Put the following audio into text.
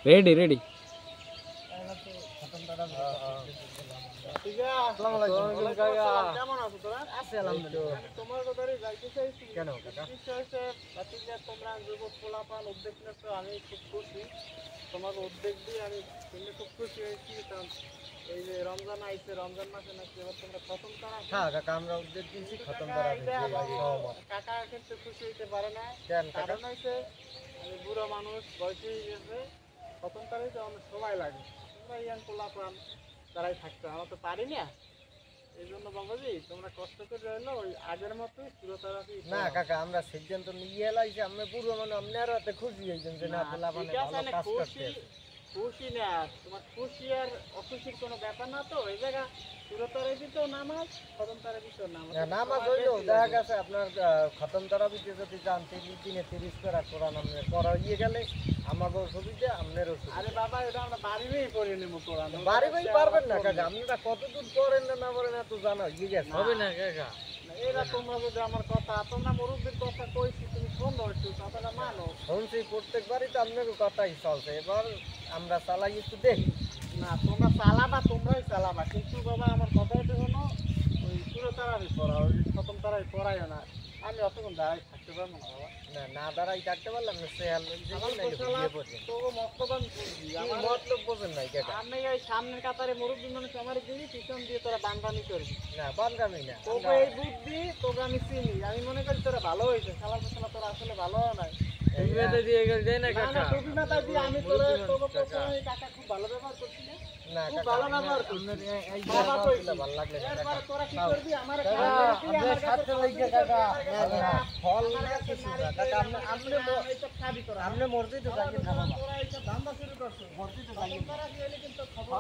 Ready ready তোমার উদ্যোগ দিয়ে আমি খুব খুশি হয়েছি। কারণ এই যে রমজান আইছে, রমজান মাসে নাকি এবার তোমরা খতম করা। হ্যাঁ কাকা, আমরা উদ্যোগ দিয়েছি খতম করা। কাকা কিন্তু খুশি হইতে পারে না, কারণ হয়েছে আমি বুড়ো মানুষ, বয়স হয়ে গেছে, খতম করাই তো আমার সময় লাগে। তোমরা ইয়াং পোলা পান তারাই থাকতো, আমরা তো পারি না। এই জন্য বাবাজি তোমরা কষ্ট করে রইলো ওই আগের মতোই চিরতরে। না কাকা, আমরা সিদ্ধান্ত নিয়ে এলাই যে আমরা পুরো মানে আপনারও এত খুশি হয়েছেন যে না পোলা মানে ভালো কাজ করছে। খুশি না, তোমার খুশি আর অখুশির কোনো ব্যাপার না তো। এই জায়গা চিরতরে দিতেও নামাজ, খতম তারা দিতেও নামাজ। নামাজ হইলেও দেখা গেছে আপনার খতম তারা দিতে যদি যান 3 করে কোরআন আপনার পড়া ইয়ে গেলে আমারও সুবিধা, আপনারও সুবিধা। আরে বাবা, এটা আমরা বাড়িতেই পড়ে নেবো কোরআন। বাড়িতেই পারবেন না কাকা, আপনারা কতদূর পড়েন না পড়েন এত জানা ইয়ে গেছে হবে না কাকা। এরা তোমরা যদি আমার কথা, তোমরা মুরব্বীর কথা কইছি, তুমি শোনো একটু, কথাটা মানো। শুনছি প্রত্যেকবারই তো আপনাদের কথাই চলছে, এবার আমরা চালাই একটু দেখি। না তোমরা চালাবা, তোমরাই চালাবা, কিন্তু বাবা আমার কথা একটু শোনো। ওই পুরো তারাই পড়া, ওই প্রথম তারাই পড়াইও না। আমি অতক্ষণ দাঁড়াই থাকতে পারবো না বাবা। না না দাঁড়াই থাকতে পারলাম না, সে মতলব বোঝেন নাই কাকা। আমি এই সামনের কাতারে মুরব্বী মানুষ আমার দিবি, পিছন দিয়ে তোরা বানবানি করবি। না বানগামি না, তোকে এই বুদ্ধি, তোকে আমি চিনি। আমি মনে করি তোরা ভালো হয়েছে, খেলার পেছনে তোরা আসলে ভালো নাই। আমি তোরা কাকা খুব ভালো ব্যবহার করছি না? না খুব ভালো ব্যবহার করছি। ভালো লাগলে তোরা কি করবি আমার আপনি মসজিদে যাবেন, তোরা এইসব ধান্দা শুরু করছো, মসজিদে যাবেন কিন্তু খবর